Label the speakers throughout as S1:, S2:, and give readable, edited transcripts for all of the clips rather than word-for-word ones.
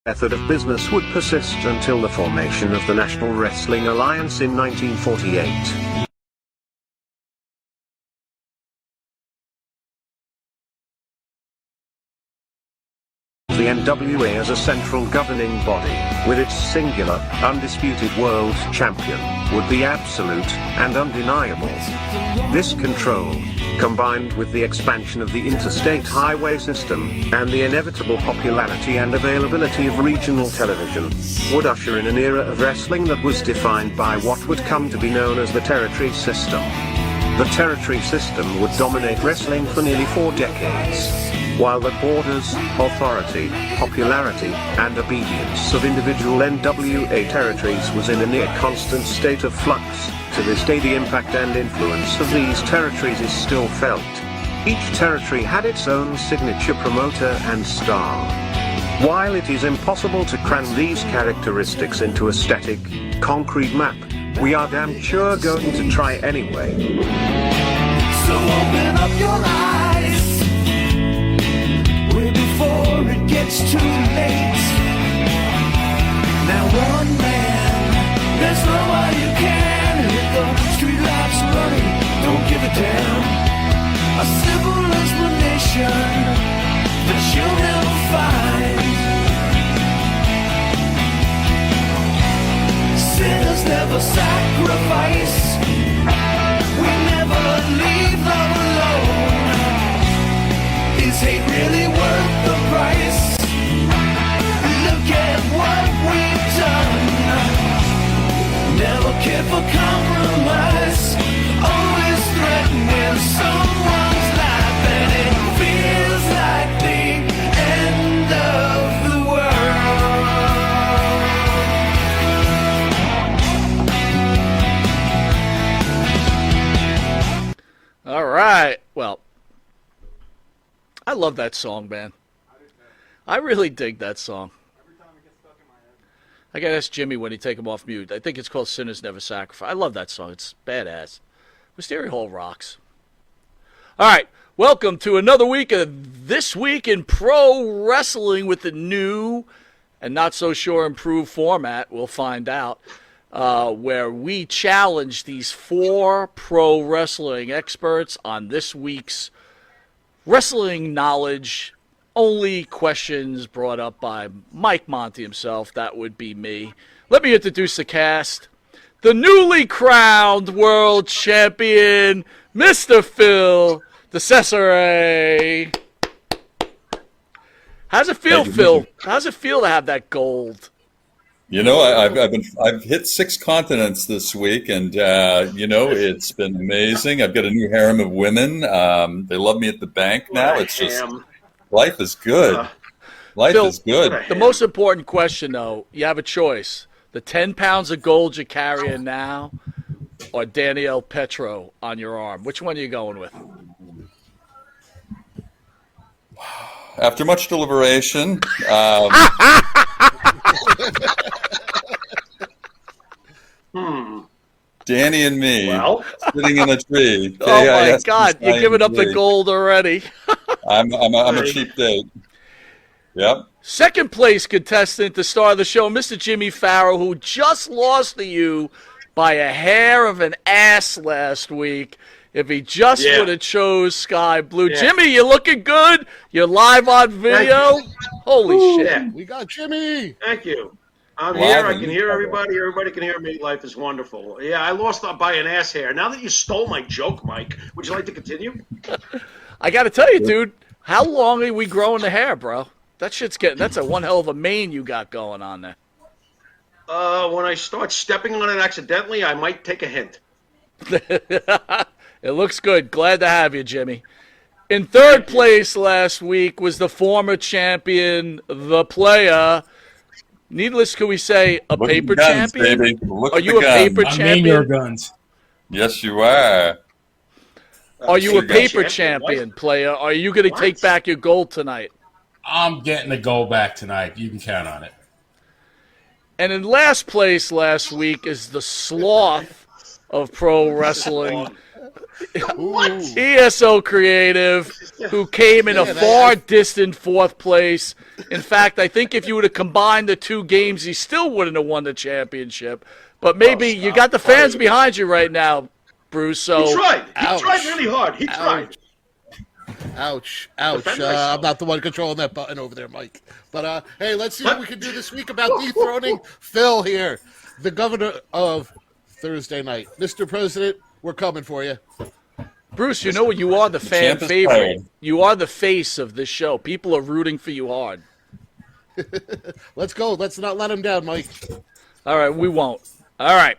S1: method of business would persist until the formation of the National Wrestling Alliance in 1948. The NWA as a central governing body, with its singular, undisputed world champion, would be absolute and undeniable. This control, combined with the expansion of the interstate highway system, and the inevitable popularity and availability of regional television, would usher in an era of wrestling that was defined by what would come to be known as the territory system. The territory system would dominate wrestling for nearly 4 decades. While the borders, authority, popularity, and obedience of individual NWA territories was in a near constant state of flux, to this day the impact and influence of these territories is still felt. Each territory had its own signature promoter and star. While it is impossible to cram these characteristics into a static, concrete map, we are damn sure going to try anyway.
S2: So open up your eyes before it gets too late. Now one man, there's no way you can. If the street lights are running, don't give a damn. A simple explanation that you'll never find. Sinners never sacrifice. We never leave love alone. Is hate really worth the price? Look at what we've done. Never cared for compromise. Always threatening someone's life, and it feels like the end of the
S3: world. All right. Well, I love that song, man. I really dig that song.
S4: Every time it gets stuck in my head.
S3: I gotta ask Jimmy when he take him off mute. I think it's called Sinners Never Sacrifice. I love that song. It's badass. Wisteria Hall rocks. All right. Welcome to another week of This Week in Pro Wrestling with the new and not so sure improved format. We'll find out. Where we challenge these 4 pro wrestling experts on this week's wrestling knowledge. Only questions brought up by Mike Monty himself. That would be me. Let me introduce the cast. The newly crowned world champion, Mr. Phil DeCesare. How's it feel, Phil? How's it feel to have that gold?
S5: You know, I've hit 6 continents this week, and you know, it's been amazing. I've got a new harem of women. They love me at the bank now. It's just life is good. Life
S3: Phil,
S5: is good.
S3: The most important question, though, you have a choice: the 10 pounds of gold you're carrying now, or Danielle Petro on your arm. Which one are you going with?
S5: After much deliberation. Danny and me sitting in a tree.
S3: Oh my God! You're giving up the gold already.
S5: I'm a cheap date. Yep.
S3: Second place contestant, the star of the show, Mr. Jimmy Farrow, who just lost to you by a hair of an ass last week. If he just would have chose Sky Blue. Jimmy, you're looking good. You're live on video. Holy shit.
S4: Yeah. We got Jimmy.
S6: Thank you. I'm here. I can hear everybody. Everybody can hear me. Life is wonderful. Yeah, I lost by an ass hair. Now that you stole my joke, Mike, would you like to continue?
S3: I got to tell you, dude, how long are we growing the hair, bro? That's a one hell of a mane you got going on there.
S6: When I start stepping on it accidentally, I might take a hint.
S3: It looks good. Glad to have you, Jimmy. In third place last week was the former champion, the player. Needless, can we say, a paper champion?
S5: Baby.
S3: Are you a paper champion?
S4: Name your guns.
S5: Yes, you are.
S3: Are you a paper champion, player? Are you going to take back your gold tonight?
S4: I'm getting the gold back tonight. You can count on it.
S3: And in last place last week is the sloth of pro wrestling,
S6: What?
S3: ESO Creative, who came in a far distant fourth place. In fact, I think if you would have combined the two games, he still wouldn't have won the championship. But maybe you got the fans behind you right now, Bruce. So
S6: He tried. He tried really hard. He tried.
S7: Ouch. I'm not the one controlling that button over there, Mike. But, hey, let's see what we can do this week about dethroning Phil here, the governor of Thursday night. Mr. President, we're coming for you.
S3: Bruce, you know what? You are the fan
S5: Champ is
S3: favorite.
S5: tired.
S3: You are the face of this show. People are rooting for you hard.
S7: Let's go. Let's not let him down, Mike.
S3: All right, we won't. All right.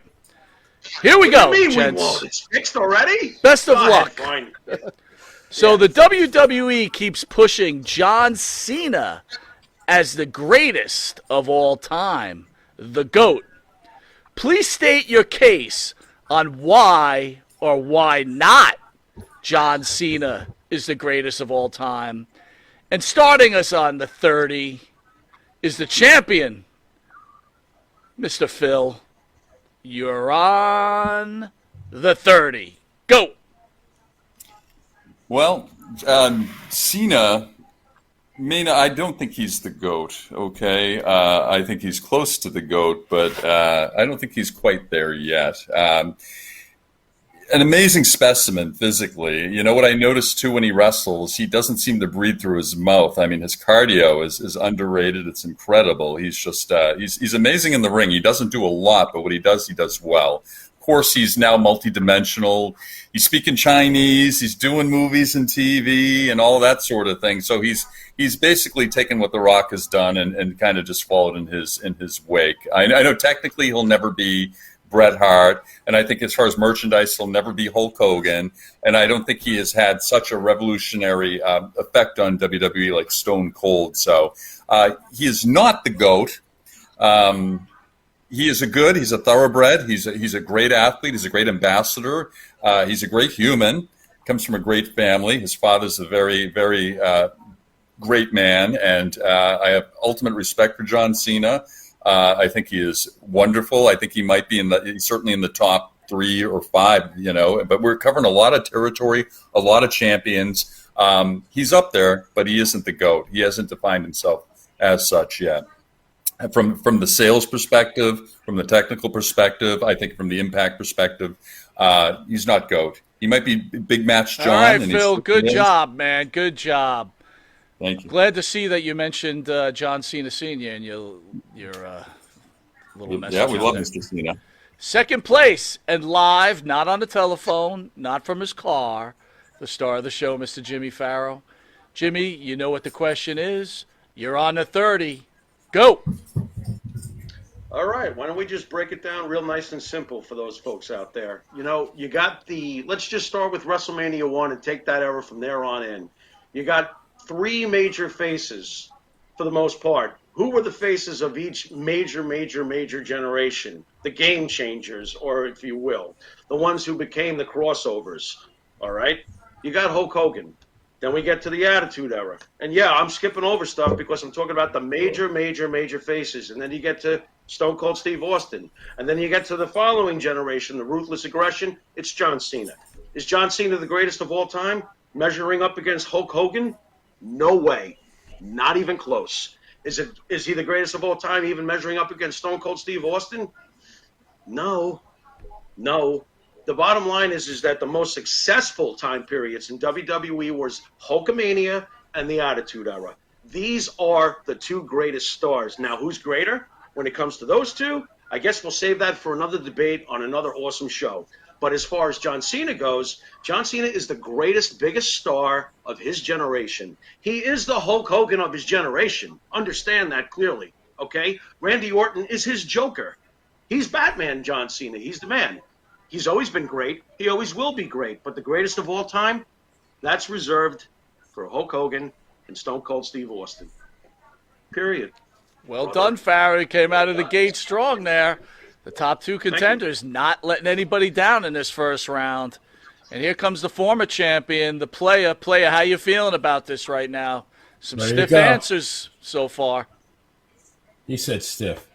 S3: Here we
S6: What
S3: go,
S6: do you mean we
S3: gents.
S6: won't? It's fixed already?
S3: Best of
S6: Go ahead,
S3: luck.
S6: fine.
S3: So the WWE keeps pushing John Cena as the greatest of all time, the GOAT. Please state your case on why or why not John Cena is the greatest of all time. And starting us on the 30 is the champion, Mr. Phil. You're on the 30. Go!
S5: Well, Cena, I don't think he's the GOAT, okay? I think he's close to the GOAT, but I don't think he's quite there yet. An amazing specimen physically. You know what I noticed too when he wrestles? He doesn't seem to breathe through his mouth. I mean, his cardio is underrated. It's incredible. He's just he's amazing in the ring. He doesn't do a lot, but what he does well. Of course, he's now multidimensional. He's speaking Chinese. He's doing movies and TV and all that sort of thing. So he's basically taken what The Rock has done and kind of just followed in his wake. I know technically he'll never be Bret Hart, and I think as far as merchandise, he'll never be Hulk Hogan, and I don't think he has had such a revolutionary effect on WWE like Stone Cold. So he is not the GOAT. He's a thoroughbred. He's a great athlete. He's a great ambassador. He's a great human. Comes from a great family. His father's a very, very great man, and I have ultimate respect for John Cena. I think he is wonderful. I think he might be he's certainly in the top 3 or 5, but we're covering a lot of territory, a lot of champions. He's up there, but he isn't the GOAT. He hasn't defined himself as such yet. From the sales perspective, from the technical perspective, I think from the impact perspective, he's not GOAT. He might be Big Match John.
S3: All right,
S5: and
S3: Phil, good job, man. Good job.
S5: Thank you.
S3: Glad to see that you mentioned John Cena Sr. in your little message.
S5: Yeah, we love
S3: there.
S5: Mr. Cena.
S3: Second place and live, not on the telephone, not from his car, the star of the show, Mr. Jimmy Farrow. Jimmy, you know what the question is. You're on the 30. Go.
S6: All right, why don't we just break it down real nice and simple for those folks out there? You got let's just start with WrestleMania 1 and take that era from there on in. You got 3 major faces for the most part. Who were the faces of each major generation? The game changers, or if you will, the ones who became the crossovers. All right? You got Hulk Hogan. Then we get to the Attitude Era. And yeah, I'm skipping over stuff because I'm talking about the major faces. And then you get to Stone Cold Steve Austin. And then you get to the following generation, the Ruthless Aggression. It's John Cena. Is John Cena the greatest of all time? Measuring up against Hulk Hogan? No way. Not even close. Is he the greatest of all time, even measuring up against Stone Cold Steve Austin? No. The bottom line is that the most successful time periods in WWE was Hulkamania and the Attitude Era. These are the 2 greatest stars. Now, who's greater when it comes to those 2? I guess we'll save that for another debate on another awesome show. But as far as John Cena goes, John Cena is the greatest, biggest star of his generation. He is the Hulk Hogan of his generation. Understand that clearly, okay? Randy Orton is his Joker. He's Batman, John Cena. He's the man. He's always been great. He always will be great. But the greatest of all time, that's reserved for Hulk Hogan and Stone Cold Steve Austin. Period.
S3: Well done, Farrow. He came out of the gate strong there. The top 2 contenders not letting anybody down in this first round. And here comes the former champion, the player. Player, how you feeling about this right now? Some
S4: There you
S3: stiff
S4: go.
S3: answers so far.
S4: He said stiff.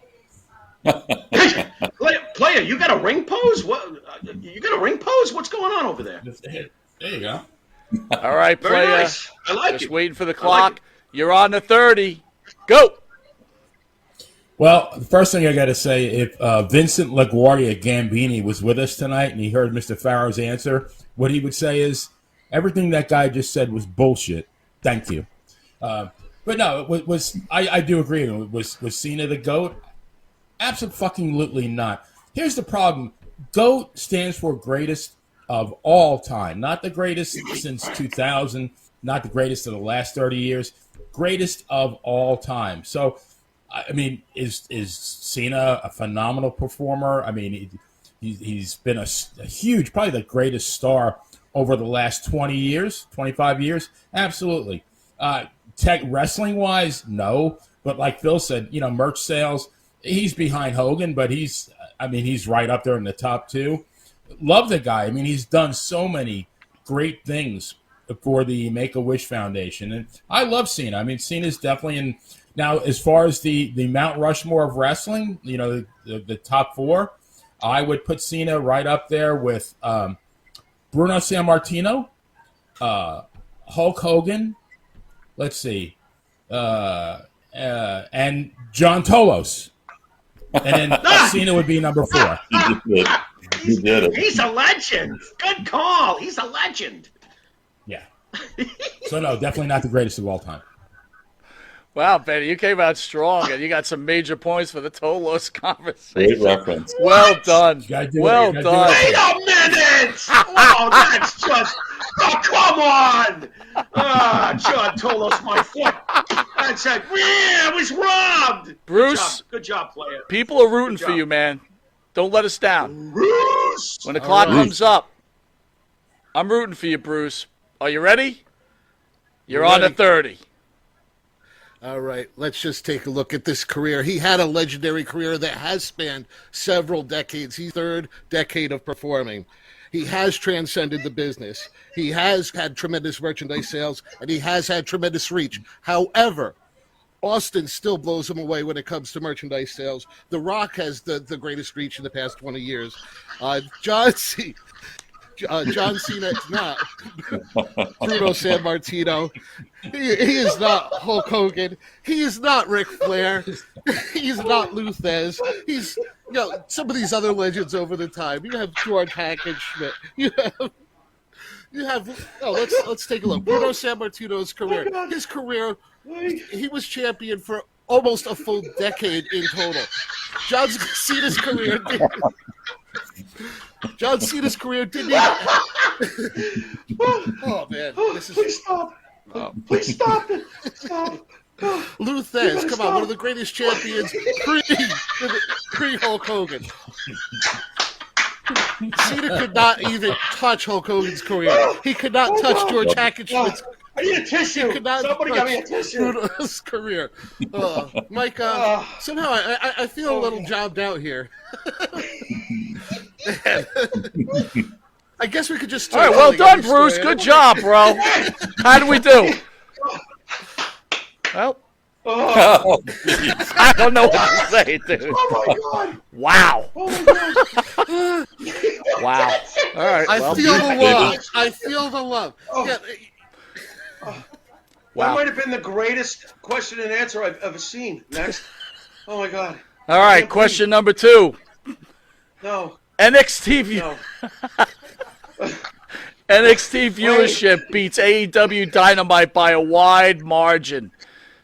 S6: Player, Player, you got a ring pose? What? You got a ring pose? What's going on over there?
S4: There you go.
S3: All right,
S6: Very
S3: player.
S6: nice. I like
S3: Just
S6: it.
S3: waiting for the
S6: I
S3: clock.
S6: like it.
S3: You're on the 30. Go.
S4: Well, the first thing I got to say, if Vincent LaGuardia Gambini was with us tonight and he heard Mr. Farrow's answer, what he would say is, everything that guy just said was bullshit. Thank you. But no, I do agree. Was Cena the GOAT? Absolutely not. Here's the problem. GOAT stands for greatest of all time. Not the greatest since 2000, not the greatest of the last 30 years. Greatest of all time. So, I mean, is Cena a phenomenal performer? I mean, he's been a huge, probably the greatest star over the last 20 years, 25 years. Absolutely. Tech wrestling-wise, no. But like Phil said, merch sales, he's behind Hogan, but he's right up there in the top two. Love the guy. I mean, he's done so many great things for the Make-A-Wish Foundation. And I love Cena. I mean, Cena's definitely in. Now, as far as the Mount Rushmore of wrestling, the top four, I would put Cena right up there with Bruno Sammartino, Hulk Hogan, let's see, and John Tolos. And then Cena would be number 4.
S5: He did it.
S6: He's a legend. Good call. He's a legend.
S4: Yeah. So, no, definitely not the greatest of all time.
S3: Wow, Benny, you came out strong, and you got some major points for the Tolos conversation.
S5: Great reference.
S3: Well done.
S4: Well
S3: done.
S6: Wait a minute! Oh, that's just. Oh, come on! John Tolos, my foot. That's it. Yeah, it was robbed.
S3: Bruce.
S6: Good job, player.
S3: People are rooting for you, man. Don't let us down.
S6: Bruce.
S3: When the clock comes up, I'm rooting for you, Bruce. Are you ready? You're on the 30.
S7: All right, let's just take a look at this career. He had a legendary career that has spanned several decades. He's third decade of performing. He has transcended the business. He has had tremendous merchandise sales, and he has had tremendous reach. However, Austin still blows him away when it comes to merchandise sales. The Rock has the greatest reach in the past 20 years. John Cena is not Bruno Sammartino. He is not Hulk Hogan. He is not Ric Flair. He's not Lou Thez. He's some of these other legends over the time. You have George Hackett Schmidt. Let's take a look. Bruno Sammartino's career. His career, he was champion for almost a full decade in total. John Cena's career didn't even. Oh man, this is.
S6: Please stop. Please stop it. Stop.
S7: Lou Thez, come on, one of the greatest champions pre Hulk Hogan. Cena could not even touch Hulk Hogan's career. He could not touch George Hackett Schmidt's.
S6: I need a tissue. Somebody got me a tissue.
S7: Bruno's career. Mike, somehow I feel a little jobbed out here. I guess we could just.
S3: All right, well done, Bruce. Good job, bro. How did we do? Well, I don't know what to say, dude.
S6: Oh my god!
S3: Wow.
S6: Oh my god!
S3: Wow. All right.
S7: I feel the love. I feel the love.
S6: Oh.
S7: Yeah.
S6: That might have been the greatest question and answer I've ever seen. Next. Oh my god.
S3: All right. Question number 2.
S6: No.
S3: NXT view.
S6: No.
S3: NXT viewership beats AEW Dynamite by a wide margin.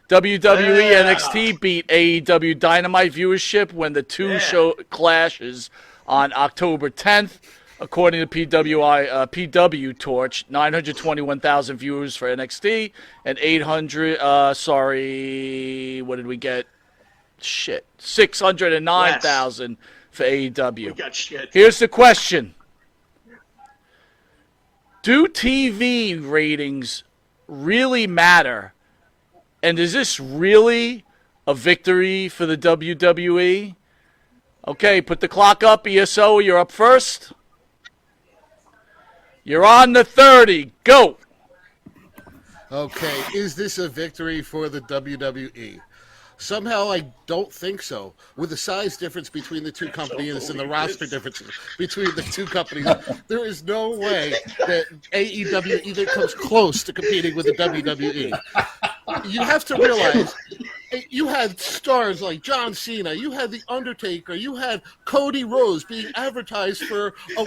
S3: WWE NXT beat AEW Dynamite viewership when the two show clashes on October 10th. According to PW Torch, 921,000 viewers for NXT and 609,000 for AEW.
S6: We got shit.
S3: Here's the question. Do TV ratings really matter? And is this really a victory for the WWE? Okay, put the clock up, ESO. You're up first. You're on the 30. Go.
S7: Okay, is this a victory for the WWE? Somehow I don't think so. With the size difference between the two companies and the roster differences between the two companies, there is no way that AEW even comes close to competing with the WWE. You have to realize you had stars like John Cena, you had The Undertaker, you had Cody Rhodes being advertised for a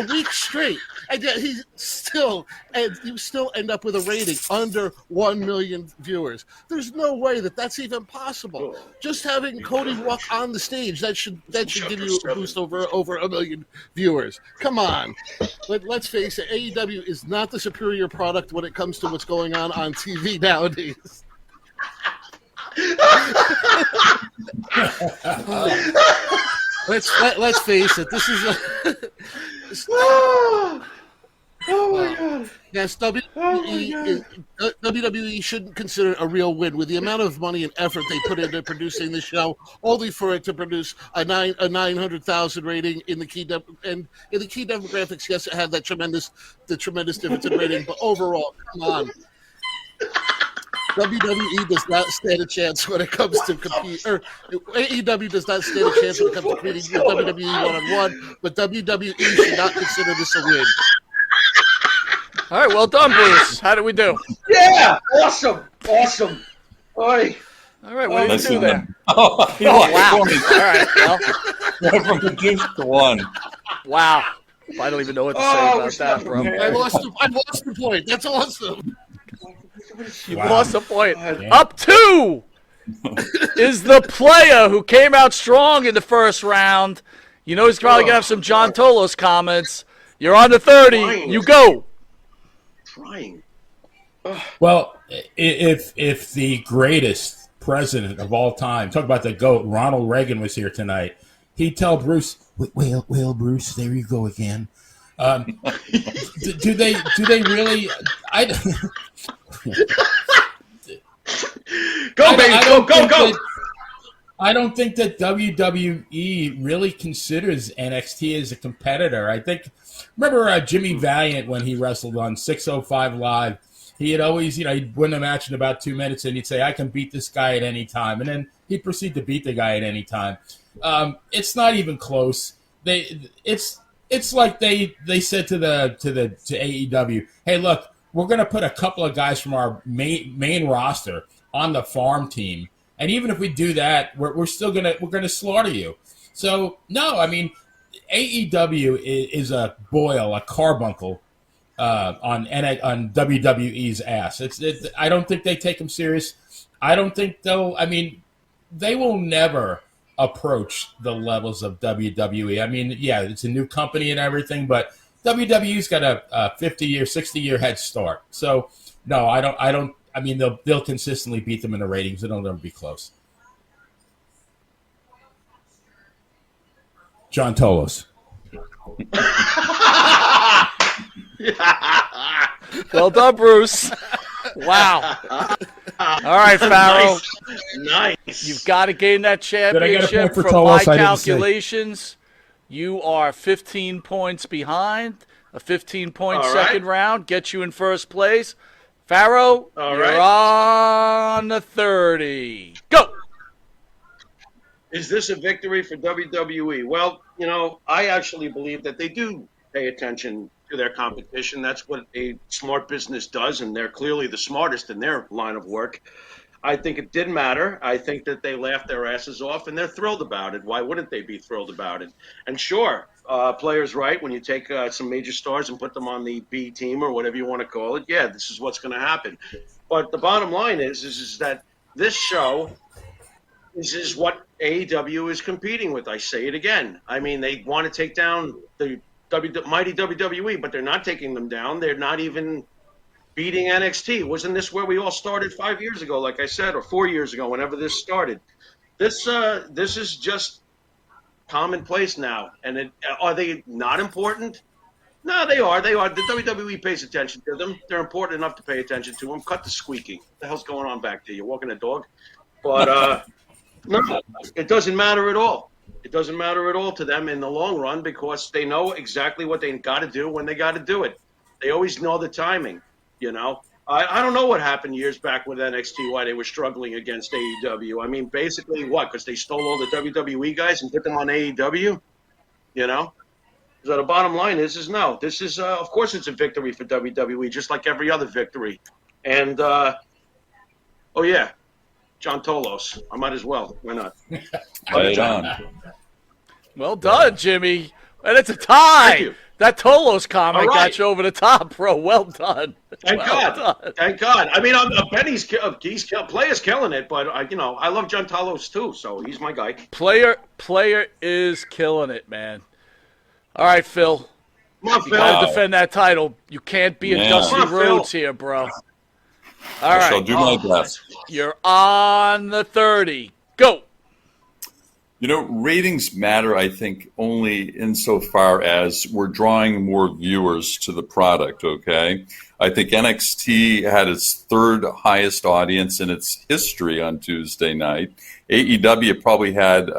S7: week straight, and yet you still end up with a rating under 1 million viewers. There's no way that that's even possible. Just having Cody walk on the stage, that should give you a boost over 1 million viewers. Come on. Let's face it, AEW is not the superior product when it comes to what's going on TV nowadays. Let's face it. This is
S6: Oh my God.
S7: Yes, WWE shouldn't consider it a real win with the amount of money and effort they put into producing the show, only for it to produce a 900,000 rating in the key demographics. Yes, it had the tremendous difference in rating, but overall, come on. WWE does not stand a chance when it comes to compete, or AEW does not stand a chance when it comes to competing with WWE one-on-one, but WWE should not consider this a win.
S3: All right, well done, Bruce. How did we do?
S6: Yeah, awesome. Oi.
S3: All right, what did you do there?
S5: Oh,
S3: Wow. All right, well,
S5: went from the juice to one.
S3: wow. I don't even know what to say about that, bro.
S7: I lost the point. That's awesome.
S3: You lost a point. Up 2 is the player who came out strong in the first round. You know he's probably going to have some John Tolos comments. You're on the 30. You go.
S6: Trying.
S4: Well, if the greatest president of all time, talk about the GOAT, Ronald Reagan was here tonight, he'd tell Bruce, well, Bruce, there you go again. Do they really?
S6: Go, baby, go.
S4: I don't think that WWE really considers NXT as a competitor. I think, remember Jimmy Valiant when he wrestled on 605 Live? He had always, he'd win the match in about 2 minutes and he'd say, I can beat this guy at any time. And then he'd proceed to beat the guy at any time. It's not even close. It's like they said to AEW, hey, look, we're going to put a couple of guys from our main roster on the farm team. And even if we do that, we're still gonna slaughter you. So no, I mean, AEW is a boil, a carbuncle on WWE's ass. I don't think they take them serious. I don't think they'll. I mean, they will never approach the levels of WWE. I mean, yeah, it's a new company and everything, but WWE's got a 50-year, 60-year head start. So no, I don't. I mean, they'll consistently beat them in the ratings. It'll never be close. John Tolos.
S3: Well done, Bruce. Wow. All right, Farrell.
S6: Nice.
S3: You've got to gain that championship.
S4: For
S3: From
S4: Tolos,
S3: my
S4: I didn't
S3: calculations, you are 15 points behind. A 15-point
S6: All
S3: second
S6: right.
S3: round gets you in first place. Farrow,
S6: All
S3: you're
S6: right.
S3: on the 30. Go!
S6: Is this a victory for WWE? Well, I actually believe that they do pay attention to their competition. That's what a smart business does, and they're clearly the smartest in their line of work. I think it did matter. I think that they laughed their asses off, and they're thrilled about it. Why wouldn't they be thrilled about it? And sure, players right, when you take some major stars and put them on the B team or whatever you want to call it, yeah, this is what's going to happen. But the bottom line is that this show is what AEW is competing with. I say it again. I mean, they want to take down the mighty WWE, but they're not taking them down. They're not even beating NXT. Wasn't this where we all started 5 years ago, like I said, or 4 years ago, whenever this started? This is just commonplace now. And are they not important? No, they are. They are. The WWE pays attention to them. They're important enough to pay attention to them. Cut the squeaking. What the hell's going on back there? You're walking a dog? But no, it doesn't matter at all. It doesn't matter at all to them in the long run because they know exactly what they got to do when they got to do it. They always know the timing, I don't know what happened years back with NXT, why they were struggling against AEW. I mean, basically what? Because they stole all the WWE guys and put them on AEW? You know? So the bottom line is no. This is, of course, it's a victory for WWE, just like every other victory. And, oh, yeah, John Tolos. I might as well. Why not?
S5: Right on.
S3: Well done, Jimmy. And it's a tie.
S6: Thank you.
S3: That Tolos comment
S6: All right.
S3: got you over the top, bro. Well done.
S6: Thank
S3: Well
S6: God.
S3: done.
S6: Thank God. I mean, Benny's player's killing it, but I love John Tolos too, so he's my guy.
S3: Player is killing it, man. All right, Phil.
S6: Come on,
S3: You
S6: Phil.
S3: got to defend that title. You can't be a
S5: Yeah.
S3: Dusty
S6: Come on, Phil.
S3: Rhodes here, bro. All
S5: I shall
S3: right.
S5: do my best.
S3: You're on the 30. Go.
S5: You know, ratings matter, I think, only insofar as we're drawing more viewers to the product, okay? I think NXT had its third highest audience in its history on Tuesday night. AEW probably had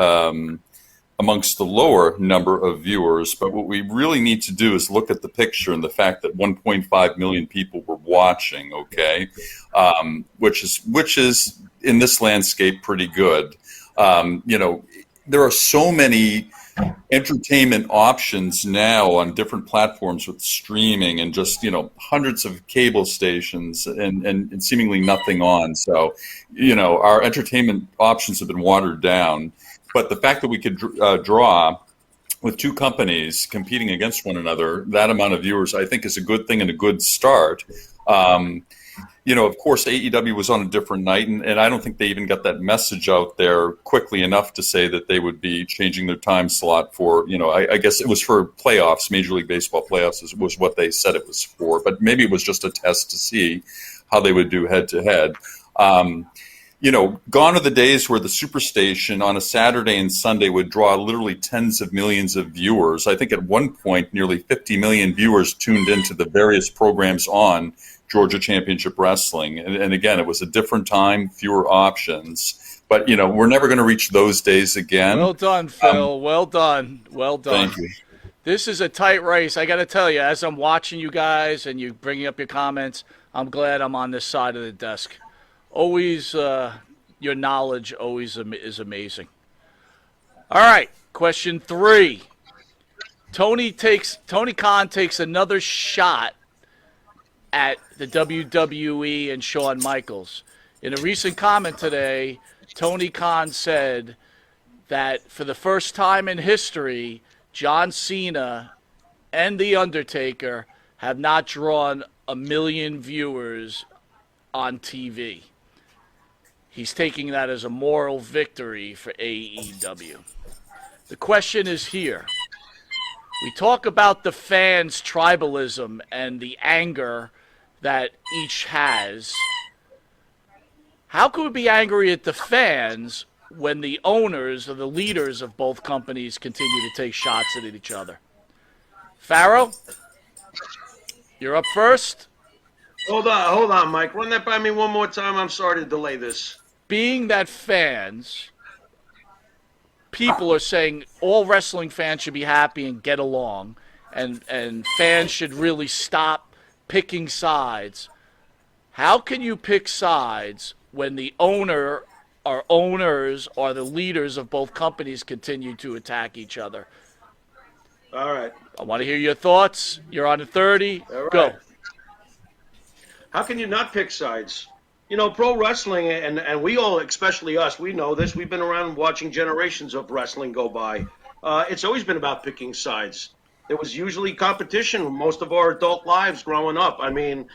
S5: amongst the lower number of viewers, but what we really need to do is look at the picture and the fact that 1.5 million people were watching, okay? Which is in this landscape pretty good. There are so many entertainment options now on different platforms with streaming and just, hundreds of cable stations and seemingly nothing on. So, our entertainment options have been watered down. But the fact that we could draw with two companies competing against one another, that amount of viewers, I think is a good thing and a good start. Of course, AEW was on a different night, and I don't think they even got that message out there quickly enough to say that they would be changing their time slot for, I guess it was for playoffs, Major League Baseball playoffs was what they said it was for, but maybe it was just a test to see how they would do head-to-head. Gone are the days where the Superstation on a Saturday and Sunday would draw literally tens of millions of viewers. I think at one point, nearly 50 million viewers tuned into the various programs on Georgia Championship Wrestling. And again, it was a different time, fewer options. But, we're never going to reach those days again.
S3: Well done, Phil. Well done. Well done.
S5: Thank you.
S3: This is a tight race. I got to tell you, as I'm watching you guys and you bringing up your comments, I'm glad I'm on this side of the desk. Always, your knowledge always is amazing. All right, question 3. Tony Khan takes another shot at the WWE and Shawn Michaels. In a recent comment today, Tony Khan said that for the first time in history, John Cena and The Undertaker have not drawn 1 million viewers on TV. He's taking that as a moral victory for AEW. The question is here. We talk about the fans' tribalism and the anger that each has. How could we be angry at the fans when the owners or the leaders of both companies continue to take shots at each other? Pharaoh, you're up first.
S6: Hold on, Mike. Run that by me one more time. I'm sorry to delay this.
S3: Being that people are saying all wrestling fans should be happy and get along, and fans should really stop picking sides. How can you pick sides when the owners or the leaders of both companies continue to attack each other?
S6: All right.
S3: I want to hear your thoughts. You're on the 30.
S6: All right.
S3: Go.
S6: How can you not pick sides? Pro wrestling, and we all, especially us, we know this. We've been around watching generations of wrestling go by. It's always been about picking sides. There was usually competition most of our adult lives growing up. I mean,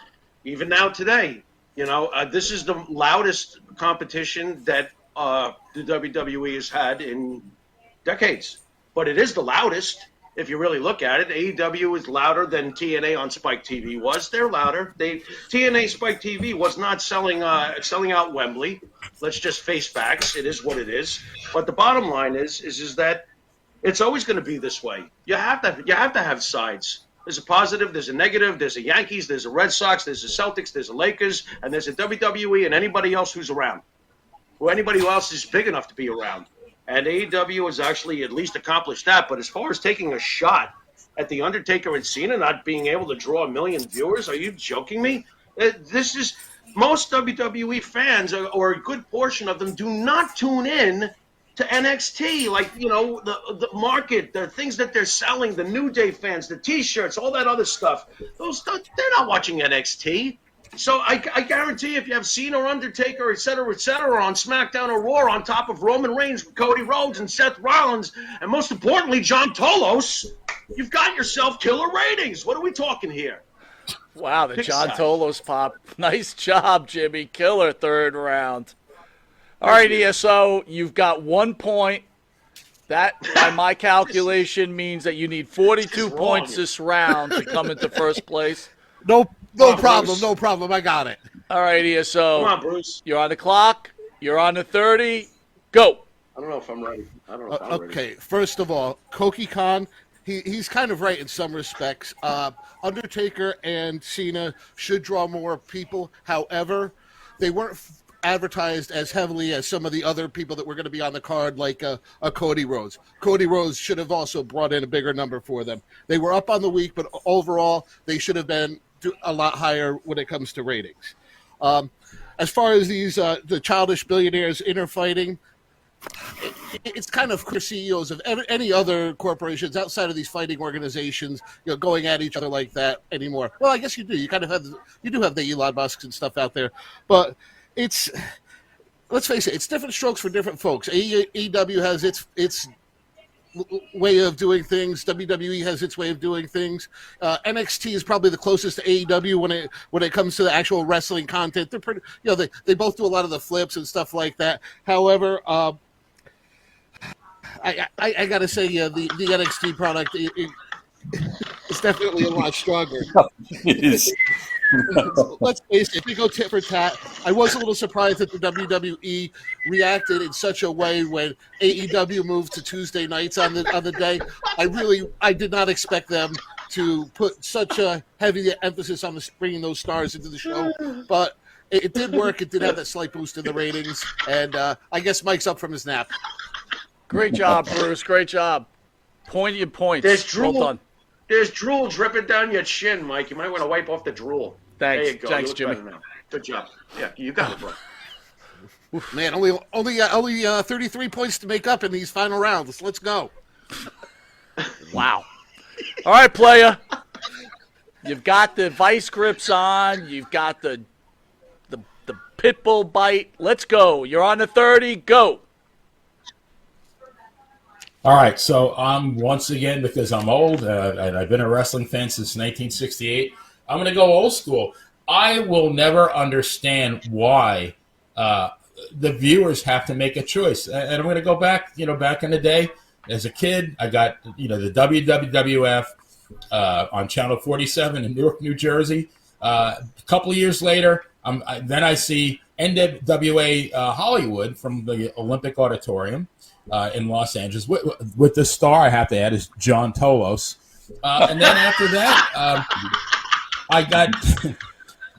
S6: even now today, this is the loudest competition that the WWE has had in decades. But it is the loudest. If you really look at it, AEW is louder than TNA on Spike TV was. They're louder. TNA Spike TV was not selling out Wembley. Let's just face facts. It is what it is. But the bottom line is that it's always going to be this way. You have to have sides. There's a positive, there's a negative, there's a Yankees, there's a Red Sox, there's a Celtics, there's a Lakers, and there's a WWE and anybody else who's around. Or anybody who else is big enough to be around. And AEW has actually at least accomplished that. But as far as taking a shot at The Undertaker and Cena not being able to draw 1 million viewers, are you joking me? This is most WWE fans, or a good portion of them, do not tune in to NXT. Like, the market, the things that they're selling, the New Day fans, the T-shirts, all that other stuff. They're not watching NXT. So I guarantee if you have Cena or Undertaker, et cetera, on SmackDown or Raw, on top of Roman Reigns, Cody Rhodes, and Seth Rollins, and most importantly, John Tolos, you've got yourself killer ratings. What are we talking here?
S3: Wow, the
S6: Pick
S3: John
S6: side.
S3: Tolos pop. Nice job, Jimmy. Killer third round. All right, ESO, you've got 1 point. That, by my calculation, means that you need 42
S6: wrong.
S3: points this round to come into first place.
S7: No
S6: on,
S7: problem.
S6: Bruce.
S7: No problem. I got it.
S3: All right, ESO.
S6: Come on, Bruce.
S3: You're on the clock. You're on the 30. Go.
S6: I don't know if I'm ready. I don't know if I'm ready.
S7: Okay, first of all, Koki Khan, he's kind of right in some respects. Undertaker and Cena should draw more people. However, they weren't advertised as heavily as some of the other people that were going to be on the card, like a Cody Rhodes. Cody Rhodes should have also brought in a bigger number for them. They were up on the week, but overall, they should have been a lot higher when it comes to ratings. As far as these the childish billionaires interfighting, it's kind of clear CEOs of any other corporations outside of these fighting organizations, going at each other like that anymore. Well, I guess you do. You kind of have the Elon Musks and stuff out there, but let's face it, it's different strokes for different folks. AEW has its way of doing things. WWE has its way of doing things. NXT is probably the closest to AEW when it comes to the actual wrestling content. They're pretty, they both do a lot of the flips and stuff like that. However, I gotta say, the NXT product it's definitely a lot stronger.
S5: Jeez.
S7: Let's face it, if we go tit for tat, I was a little surprised that the WWE reacted in such a way when AEW moved to Tuesday nights on the day. I did not expect them to put such a heavy emphasis on bringing those stars into the show, but it did work. It did have that slight boost in the ratings, and I guess Mike's up from his nap.
S3: Great job, Bruce. Great job. Poignant points.
S6: There's drool.
S3: Well done.
S6: There's drool dripping down your chin, Mike. You might want to wipe off the drool.
S3: Thanks.
S6: There you go.
S3: Thanks,
S6: You
S3: Jimmy.
S6: look better now. Good job. Yeah, you got it, bro.
S7: Man, only 33 points to make up in these final rounds. Let's go.
S3: Wow. All right, player. You've got the vice grips on. You've got the pit bull bite. Let's go. You're on the 30. Go.
S4: All right, so I'm once again, because I'm old and I've been a wrestling fan since 1968, I'm going to go old school. I will never understand why the viewers have to make a choice. And I'm going to go back, back in the day. As a kid, I got, the WWF on Channel 47 in Newark, New Jersey. A couple of years later, then I see NWA Hollywood from the Olympic Auditorium in Los Angeles. With the star, I have to add, is John Tolos. And then after that, I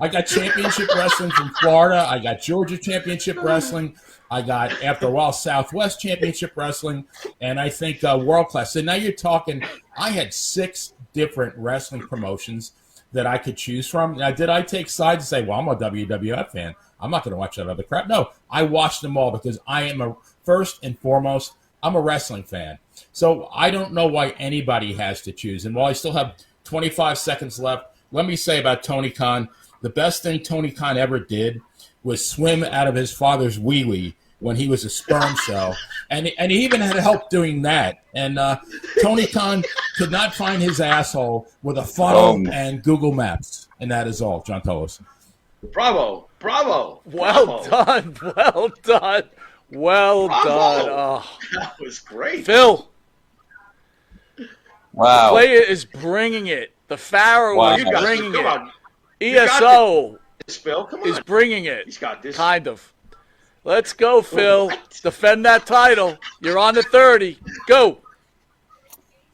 S4: got Championship Wrestling from Florida. I got Georgia Championship Wrestling. I got, after a while, Southwest Championship Wrestling, and I think World Class. So now you're talking, I had 6 different wrestling promotions that I could choose from. Now, did I take sides and say, well, I'm a WWF fan, I'm not going to watch that other crap? No, I watched them all because I am first and foremost, I'm a wrestling fan. So I don't know why anybody has to choose. And while I still have 25 seconds left, let me say about Tony Khan, the best thing Tony Khan ever did was swim out of his father's wee-wee when he was a sperm cell. And he even had help doing that. And Tony Khan could not find his asshole with a funnel and Google Maps. And that is all, John Tolos.
S6: Bravo.
S3: Well
S6: Bravo.
S3: done. Well done. Well
S6: Bravo.
S3: done. Oh.
S6: That was great.
S3: Phil,
S5: Wow.
S3: player is bringing it. The Pharaoh
S5: Wow.
S3: is
S5: You got
S3: bringing
S6: Come
S3: it.
S6: on. got
S3: ESO
S6: Phil, come on.
S3: is bringing it.
S6: He's got this.
S3: Kind of. Let's go, Phil. Defend that title. You're on the 30. Go.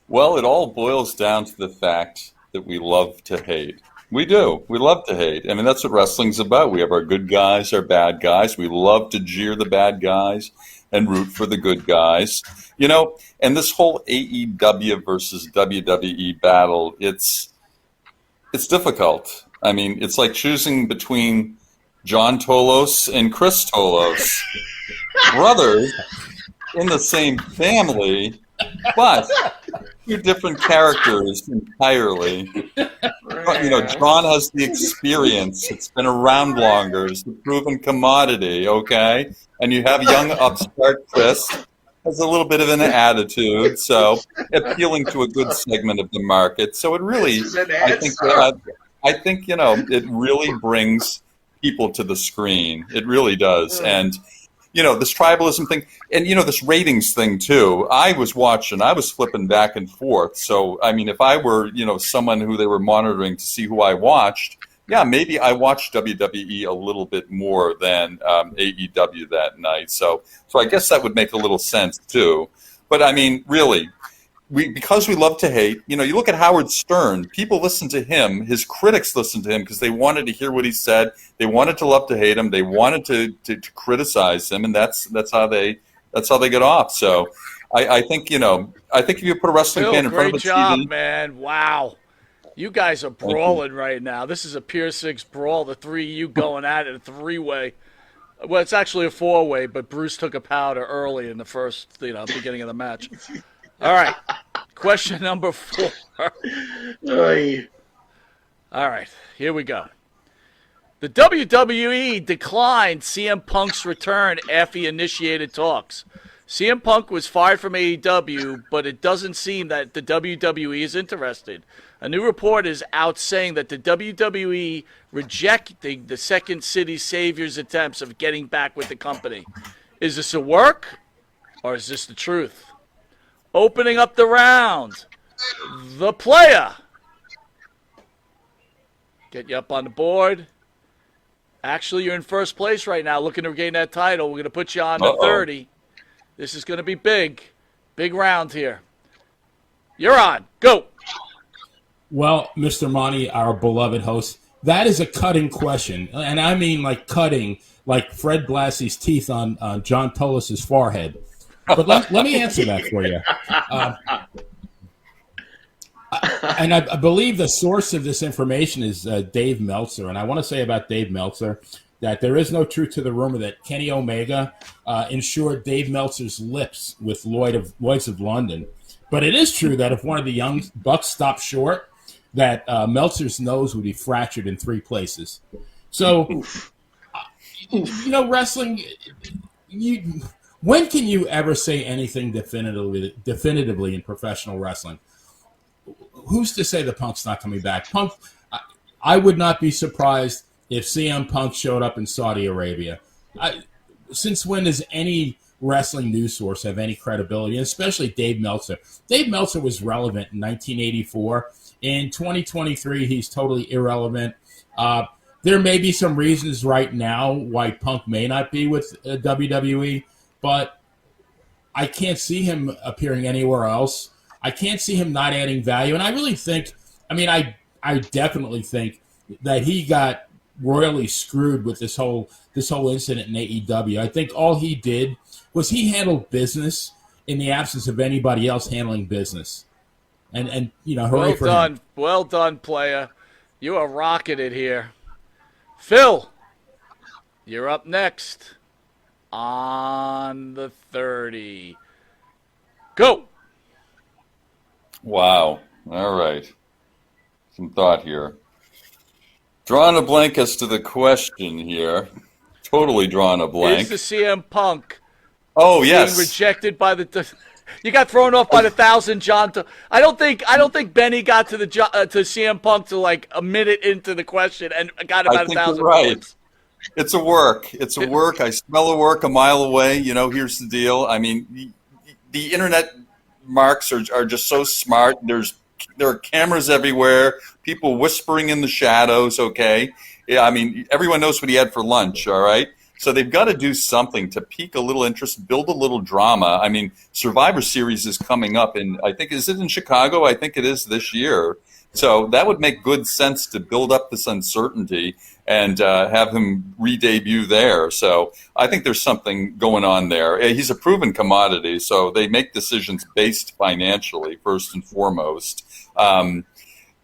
S5: Well, it all boils down to the fact that we love to hate. We do. We love to hate. I mean, that's what wrestling's about. We have our good guys, our bad guys. We love to jeer the bad guys and root for the good guys. And this whole AEW versus WWE battle, it's difficult. I mean, it's like choosing between John Tolos and Chris Tolos. Brothers in the same family, but two different characters entirely. You know, John has the experience. It's been around longer. It's a proven commodity, okay? And you have young upstart Chris, has a little bit of an attitude, so appealing to a good segment of the market. So it really, I think, you know, it really brings people to the screen. It really does. And, you know, this tribalism thing, and, you know, this ratings thing, too. I was flipping back and forth. So, I mean, if I were, you know, someone who they were monitoring to see who I watched, yeah, maybe I watched WWE a little bit more than AEW that night. So I guess that would make a little sense, too. But, I mean, really, because we love to hate, you know, you look at Howard Stern, people listen to him, his critics listened to him because they wanted to hear what he said, they wanted to love to hate him, they wanted to criticize him, and that's how they get off. So I think, you know, if you put a wrestling fan in front of a
S3: great job,
S5: TV,
S3: man. Wow. You guys are brawling right now. This is a Pier 6 brawl, the three of you going at it, a three-way. Well, it's actually a four-way, but Bruce took a powder early in the first, you know, beginning of the match. All right. Question number 4. All right. Here we go. The WWE declined CM Punk's return after he initiated talks. CM Punk was fired from AEW, but it doesn't seem that the WWE is interested. A new report is out saying that the WWE rejecting the Second City Savior's attempts of getting back with the company. Is this a work, or is this the truth? Opening up the round, the player. Get you up on the board. Actually, you're in first place right now, looking to regain that title. We're going to put you on to 30. This is going to be big. Big round here. You're on. Go.
S4: Well, Mr. Monty, our beloved host, that is a cutting question. And I mean like cutting, like Fred Blassie's teeth on John Tolos' forehead. But let me answer that for you. And I believe the source of this information is Dave Meltzer. And I want to say about Dave Meltzer that there is no truth to the rumor that Kenny Omega insured Dave Meltzer's lips with Lloyd's of London. But it is true that if one of the young bucks stopped short, that Meltzer's nose would be fractured in 3 places. So, you know, wrestling, when can you ever say anything definitively in professional wrestling? Who's to say the Punk's not coming back? Punk, I would not be surprised if CM Punk showed up in Saudi Arabia. Since when does any wrestling news source have any credibility, and especially Dave Meltzer? Dave Meltzer was relevant in 1984. In 2023, he's totally irrelevant. There may be some reasons right now why Punk may not be with WWE, but I can't see him appearing anywhere else. I can't see him not adding value. And I really think, I definitely think that he got royally screwed with this whole incident in AEW. I think all he did was he handled business in the absence of anybody else handling business. And you know, hooray for him.
S3: Well done, player. You are rocking it here. Phil, you're up next on the 30. Go.
S5: Wow. All right. Some thought here. Drawing a blank as to the question here. Totally drawing a blank.
S3: Is the CM Punk
S5: yes.
S3: being rejected by the... You got thrown off by the 1,000, John. I don't think Benny got to CM Punk to like a minute into the question and got about 1,000 points.
S5: It's a work. It's a work. I smell a work a mile away. You know, here's the deal. I mean, the internet marks are just so smart. There are cameras everywhere. People whispering in the shadows. Okay. Yeah. I mean, everyone knows what he had for lunch. All right. So they've got to do something to pique a little interest, build a little drama. I mean, Survivor Series is coming up, and I think, is it in Chicago? I think it is this year. So that would make good sense to build up this uncertainty and have him re-debut there. So I think there's something going on there. He's a proven commodity, so they make decisions based financially, first and foremost.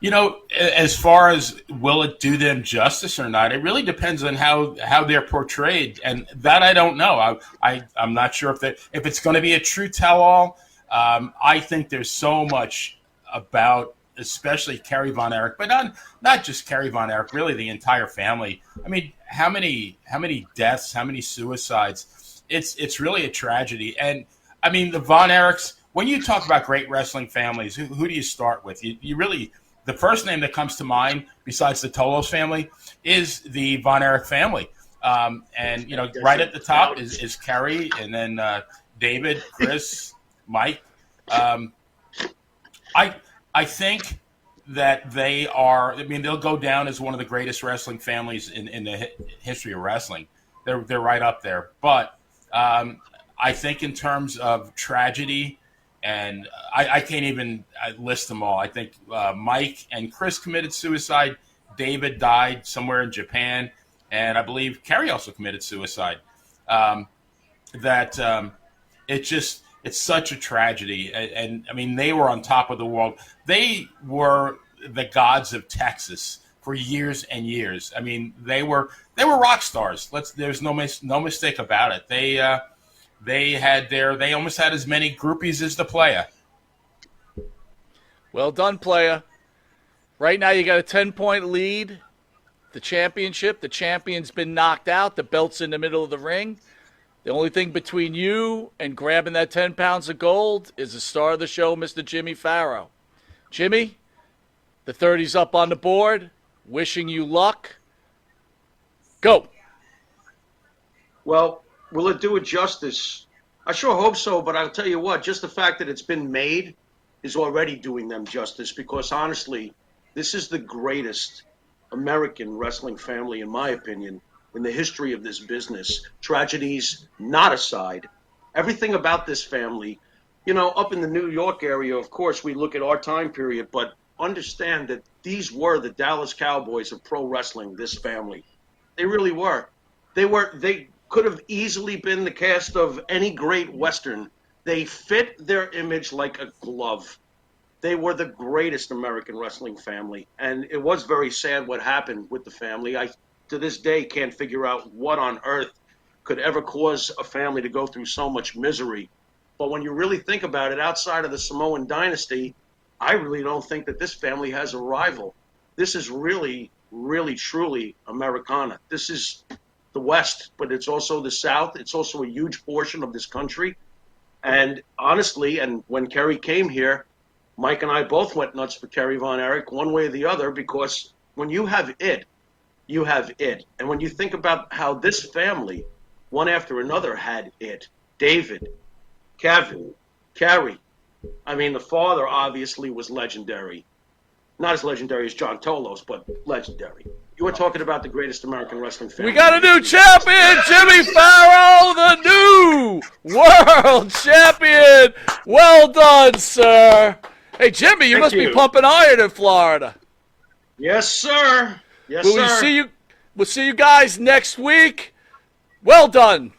S4: You know, as far as will it do them justice or not, it really depends on how they're portrayed, and that I don't know. I'm not sure if it's going to be a true tell-all. I think there's so much about, especially Kerry Von Erich, but not just Kerry Von Erich, really the entire family. I mean, how many deaths, how many suicides? It's really a tragedy, and I mean the Von Erichs. When you talk about great wrestling families, who do you start with? You really. The first name that comes to mind, besides the Tolos family, is the Von Erich family. And, you know, right at the top is Kerry, and then David, Chris, Mike. I think that they are, I mean, they'll go down as one of the greatest wrestling families in the history of wrestling. They're right up there. But I think in terms of tragedy, and I can't even list them all. I think Mike and Chris committed suicide. David died somewhere in Japan. And I believe Kerry also committed suicide. It's such a tragedy. And I mean, they were on top of the world. They were the gods of Texas for years and years. I mean, they were rock stars. There's no mistake about it. They almost had as many groupies as the Playa.
S3: Well done, Playa. Right now you got a 10-point lead. The championship, the champion's been knocked out. The belt's in the middle of the ring. The only thing between you and grabbing that 10 pounds of gold is the star of the show, Mr. Jimmy Farrow. Jimmy, the 30's up on the board. Wishing you luck. Go.
S6: Well, will it do it justice? I sure hope so, but I'll tell you what, just the fact that it's been made is already doing them justice, because honestly, this is the greatest American wrestling family, in my opinion, in the history of this business. Tragedies not aside, everything about this family, you know, up in the New York area, of course, we look at our time period, but understand that these were the Dallas Cowboys of pro wrestling, this family. They really were. They could have easily been the cast of any great Western. They fit their image like a glove. They were the greatest American wrestling family. And it was very sad what happened with the family. I, to this day, can't figure out what on earth could ever cause a family to go through so much misery. But when you really think about it, outside of the Samoan dynasty, I really don't think that this family has a rival. This is really, really, truly Americana. This is the West, but it's also the South. It's also a huge portion of this country. And honestly, and when Kerry came here, Mike and I both went nuts for Kerry Von Erich, one way or the other, because when you have it, you have it. And when you think about how this family, one after another, had it, David, Kevin, Kerry, I mean, the father obviously was legendary. Not as legendary as John Tolos, but legendary. You were talking about the greatest American wrestling family.
S3: We got a new champion, Jimmy Farrow, the new world champion. Well done, sir. Hey, Jimmy, you must be pumping iron in Florida.
S6: Yes, sir. Yes, sir.
S3: We'll see you guys next week. Well done.